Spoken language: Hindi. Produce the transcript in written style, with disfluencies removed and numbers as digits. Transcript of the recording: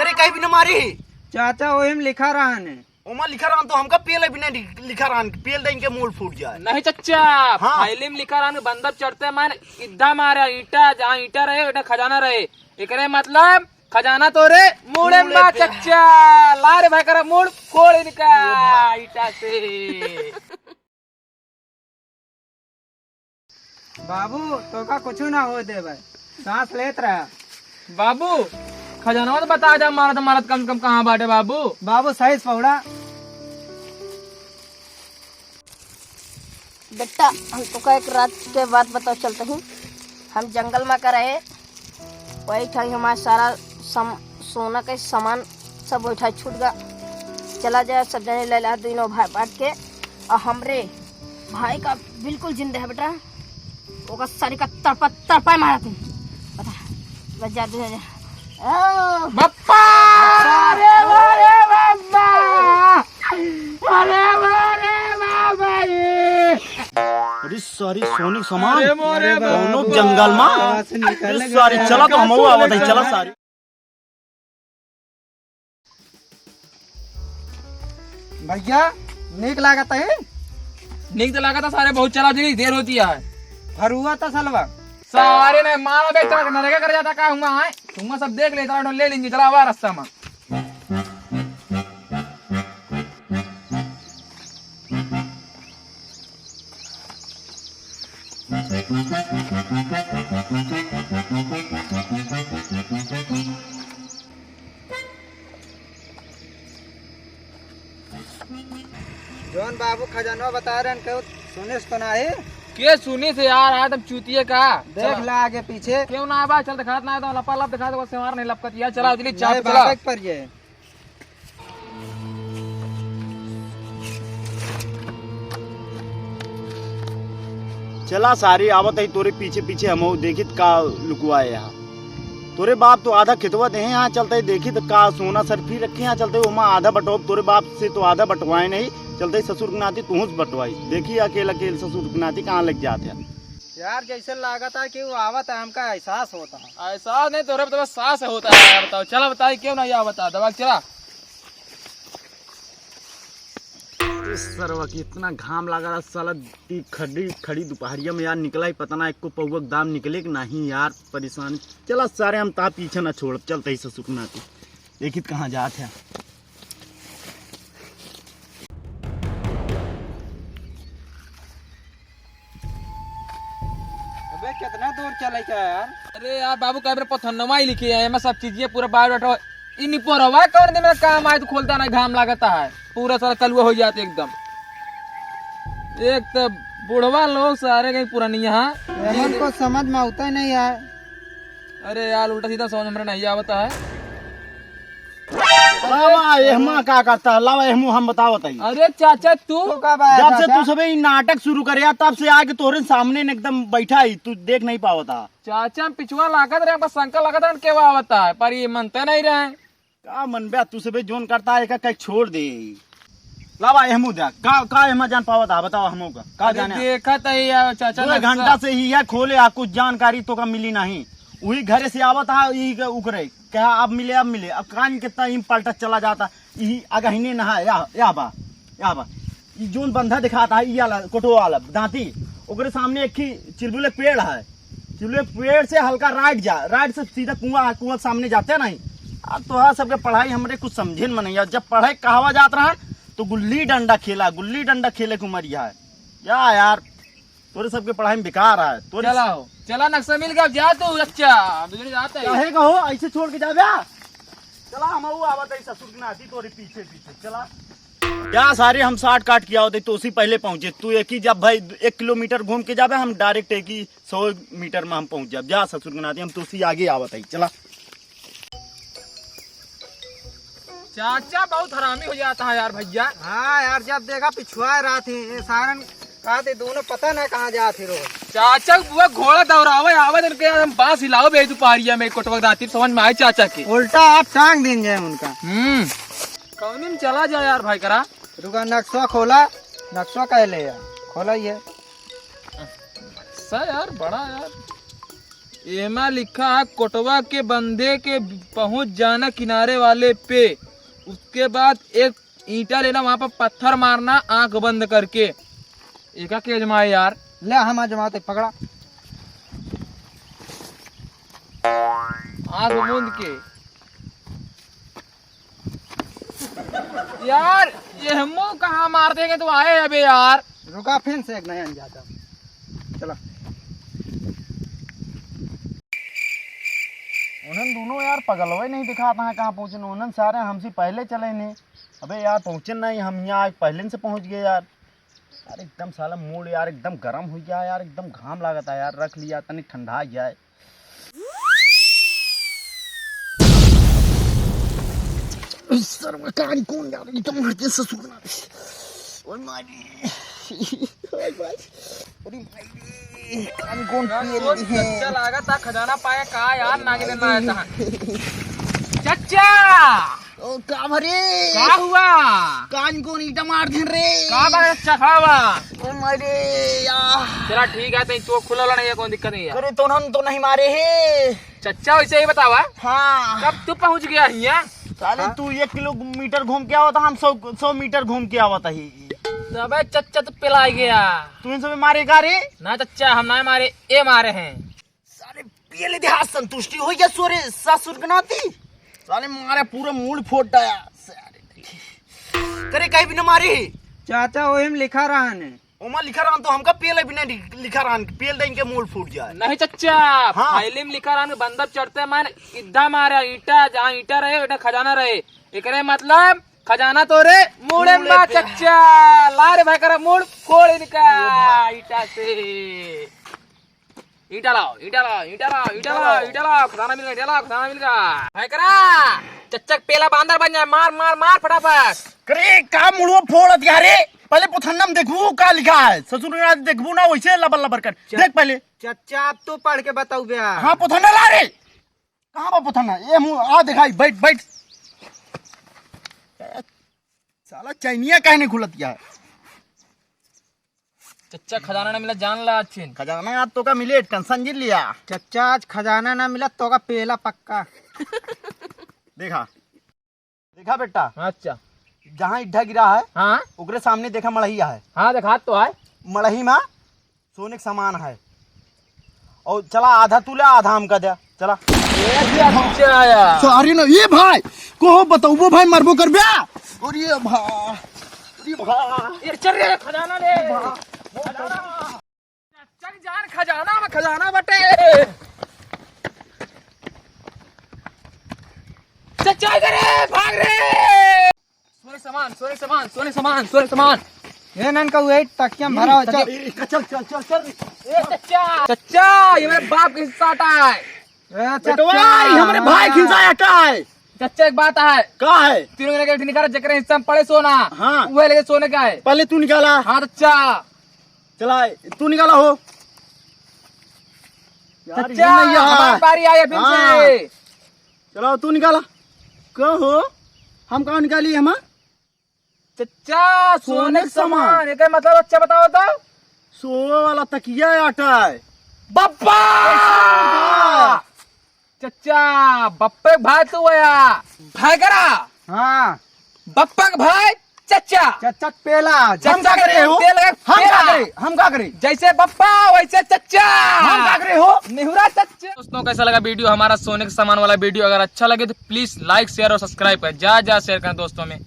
करे कहीं भी न मारी। चाचा वही में लिखा रहा ने। ओमा लिखा रहा तो हमका पेल भी नहीं लिखा रहा, पेल देंगे मूल फूट जाए। नहीं चच्चा, हाँ। फाइल में लिखा रहा बंदर चढ़ते मान इद्दा मारे ईटा, जहाँ ईटा रहे वहाँ खजाना रहे। एकरे मतलब खजाना तोरे मुड़े में चच्चा। ला रे भाई करा मुड़ फोड़ इनका ईटा से। बाबू तो का कुछ ना हो दे भाई, सांस लेत रहा। बाबू खजाना तो बता जा, मारत कम कम कहाँ बाटे बाबू। बाबू सही से पौड़ा। बेटा हमको एक रात के बाद बताओ चलते हैं। हम जंगल में कर रहे, वही था हमारा सारा सोना का सामान सब वही छूट गया। चला जाए सब जने ले ला दोनों भाई बांट के, और हमरे भाई का बिल्कुल जिंदा है बेटा, वो सारी का तड़पा मारा थे बता बस जा दे। बप्पा अरे वारे बाबा, अरे वारे बाबा अरे सारी सोनी सामान अरे मोरे दोनों जंगल में सारी। चला तो हम आवत है, चला सारी। भैया नीक लागत है। निक तो लगा था सारे बहुत चला दी देर होती है। फरुआ था सलवा सारे ने मारा बेचा नरेगा कर जाता का हुआ है। तुम सब देख लेता ले लेंगे, चला हुआ रास्ता में। जौन बाबू खजाना बता रहे हैं सुने तो ना है। के सुनी से यार आज तब चूतिए का देख ला आगे पीछे क्यों ना बा, चल दिखात ना तो लपा लप दिखा दो, सेवार नहीं लपकत यार। चला जल्दी चाप नए चला। बाबा के पर ये चला सारी आवत है तोरे पीछे पीछे हम देखित का लुकवाए यहाँ। तोरे बाप तो आधा खितवत है, यहाँ चलते देखित का सोना सरफी रखे, यहाँ चलते वहाँ आधा बटोब। तोरे बाप से तो आधा बटवाए नहीं, चलते ससुर की नाती तू बटवाई। देखिए अकेला अकेले ससुर की नाती कहाँ लग जाते हैं यार। जैसे लागत है कि वो आवत है, हमका एहसास होता है। ऐसा नहीं तो बस सांस होता है यार। बताओ चला, बताइए क्यों ना यार, बता दबा चला। सरवा की इतना घाम लगा रहा साला, खड़ी दोपहरिया में यार निकला ही पता ना एक को पौवा दाम निकले कि नहीं यार। परेशान चला सारे हम ता पीछे ना छोड़, चलते ही ससुर की नाती देखित कहाँ जाते हैं। अबे कितना दूर चले क्या यार। अरे यार बाबू कैमरे पथन्नमा ही लिखे है, मैं सब चीजें पूरा बायोडाटा इन पर हवा कौन दिन में काम आए तो खोलता ना, घाम लगता है पूरा सारा कलुआ हो जाते एकदम। एक तो बुढ़वा लोग सारे कहीं पुरानिया एमन को समझ में आता ही नहीं है। अरे यार उल्टा सीधा समझ में नहीं आवता है। लावा एहमा का करता है, लावा एहमू हम बताओ बताइए। अरे चाचा तू जब से तू सबे नाटक शुरू करे तब से आके तोरे सामने ने एकदम बैठा ही, तू देख नहीं पावता। चाचा पिछुआ लागत रहे, बस शंका लागत रहे क्या आवता है, पर ये मनते नहीं रहे। का मन बे तू सबे जोन करता है का छोड़ दे। लावा एहमू जा का एहमा जान पावता बताओ हमो का जाने। देखा था यार चाचा 2 घंटा से ही है खोले आ, कुछ जानकारी तो का मिली नहीं। वही घरे से आवत है उकरे क्या अब मिले अब कान कितना ही पलटा चला जाता। यही अगहिने नहा या बा ई जोन बंधा दिखाता है ये कोटो वाला दांती, ओकरे सामने एक ही चिलबुले पेड़ है। चिलबुले पेड़ से हल्का राइट से सीधा कुआं सामने जाते नहीं। अब तो सबके पढ़ाई हमरे कुछ समझे में नहीं। जब पढ़ाई कहवा जात रहा तो गुल्ली डंडा खेले को मरिया है यार। तोरे सबके पढ़ाई में बेकार है। तोरे चला नक्शा मिल गया, जा तू अच्छा जाता है। कहे कहो ऐसे छोड़ के जा बया। चला हम आवत है ससुर की नाती तोरे पीछे चला। क्या सारे हम 60 काट किया होते तो उसी पहले पहुंचे। तू एक ही जब भाई 1 किलोमीटर घूम के जाबे, हम डायरेक्ट एक ही 100 मीटर में हम पहुंच जाए। जा ससुर की नाती हम तो उसी आगे आवत है। चला चाचा बहुत हरामी हो जाता है यार भैया। हाँ यार जब देखा पिछुआ रहा थी सारन कहते दोनों पता ना कहाँ जाते रोज। चाचा बुआ घोड़ा दौड़ावे आवे के हम बांस हिलाओ बे दोपहरिया में कोटवा दाती समझ में आए चाचा के। उल्टा आप टांग दिन जाए उनका। कौन में चला जाए यार भाई करा। रुका नक्शा खोला, नक्शा कह ले यार खोला ये सर यार बड़ा यार एमा लिखा है कोटवा के बंधे के पहुंच जाना किनारे वाले पे, उसके बाद एक ईंटा लेना, वहां पर पत्थर मारना आंख बंद करके। एका के अजमाए यार। ले हम आजमाते, पकड़ा। आंख मूंद के यार, ये हमो कहाँ मार देंगे तो आए अबे यार। रुका, फिर से एक नया जाता। चला। उन्हन दोनों यार पगलवे नहीं दिखाता है कहाँ पहुँचे। उन्हन सारे हमसे पहले चले ने। अबे यार पहुँचे नहीं, हम यहाँ आज पहले से पहुँच गए यार। यार एकदम साला मूड यार एकदम गर्म हो गया यार, एकदम घाम लागता है यार। रख लिया तनिक ठंडा जाए। सर में कहानी कौन यार, एकदम मरते ससुर ना। ओए मारी, ओए भाई, अरे भाई कहानी कौन पिए है। चच्चा लागा था खजाना पाया कहा यार, नागे दिन में आया था। चच्चा ओ का भरे, क्या हुआ? कान कौन ईटा मार दे रे। कहा बा चच्चा खावा? ओए मारे यार। चला ठीक है, तो खुला नहीं है, कोई दिक्कत नहीं है। अरे तो हम तो नहीं मारे है चच्चा वैसे ही बतावा, हाँ। कब तू पहुंच गया यहाँ? साले तू 1 किलोमीटर घूम के आवता, हम 100 मीटर घूम के आवता ही। अबे चच्चा तो पिला गया। तू इन सब मारे का रे। ना चच्चा हम ना मारे, ये मारे हैं। साले पियले देहा संतुष्टि हो गया सोरे ससुर गनाती। साले मारे पूरा मूड फोड़ डाया। करे कहीं भी न मारे। चाचा वही में लिखा रहा है। ओमा लिखा रहा तो हमका पियले भी नहीं लिखा रहा, पियल दे इनके मूड फूट जाए। नहीं चच्चा, हाँ। फाइलिम लिखा रहा बंदर चढ़ते मान इद्दा मारा ईटा, जहाँ ईटा रहे बेटा खजाना रहे। एकरे मतलब खजाना तो रे मुड़े में चच्चा। ला रे भाई करा मूड फोड़ इनका ईटा से। ईटा लाओ, ईटा लाओ, ईटा लाओ, ईटा लाओ, ईटा लाओ, खजाना मिल गया, ईटा लाओ, खजाना मिल गया। भाई करा चच्चा पेला बांदर बन जाए, मार मार मार फटाफट। करे का मुड़वा फोड़त यारे। पहले पुथन्नम देखू का लिखा है, ससुर गनाती देखबू ना वैसे लबर लबर कर देख पहले। चाचा आप तो पढ़ के बताओ भैया। हाँ पुथन्ना ला रे। कहाँ बा पुथन्ना? ये मुँह आ दिखाई, बैठ बैठ। साला चैनिया काहे नहीं खुलत यार। चच्चा खजाना ना मिला, जान ला अच्छे। खजाना आज तो का मिले, टेंशन जिल लिया। चाचा आज खजाना ना मिला तो का पेला पक्का। देखा देखा बेटा, अच्छा जहाँ इड्ढा गिरा है हाँ उकरे सामने देखा मड़हिया है। हाँ देखा तो है। मड़ही में सोने का सामान है। और चला आधा तू ले, आधा हम का दे। चला सारी ना ये भाई को बताऊ वो भाई मरबो कर ब्या। और ये भाई, अरे भाई ये चल रे खजाना ले। चल जान खजाना में, खजाना बटे। चच्चा करे भाग रे। सोने सामान, सोने सामान, सोने सामान, सोने सामान। ये नन का वेट तकिया में भरा हो। चल चल चल चल चल। ए चच्चा, चच्चा ये मेरे बाप की साटा है। बेटवा ये हमारे भाई खिंचाया का है। चच्चा एक बात है, का है? तीनों ने के निकाला जकरे हिस्सा में पड़े सोना। हाँ। वो लेके सोने का है। पहले तू निकाला। हाँ चच्चा। चला तू निकाला हो। यार, ये चच्चा नहीं है। हमारी बारी आई है फिर से। चलो तू निकाला। कहो हम कहाँ निकाली हम? चच्चा सोने का सामान, ये क्या मतलब अच्छा बताओ तो। सोने वाला तकिया आटा है। बप्पा चच्चा, बप्पे का भाई तू आया भाई करा। हाँ बप्पा का भाई चच्चा। चाचा पेला। हम क्या करे हो? तेल का हम क्या पेला। करे? हम क्या करे? जैसे बप्पा वैसे चच्चा। हम क्या करे हो? निहुरा चच्चा। दोस्तों कैसा लगा वीडियो हमारा सोने के सामान वाला वीडियो? अगर अच्छा लगे तो प्लीज लाइक शेयर और सब्सक्राइब करें, ज्यादा शेयर करें दोस्तों में।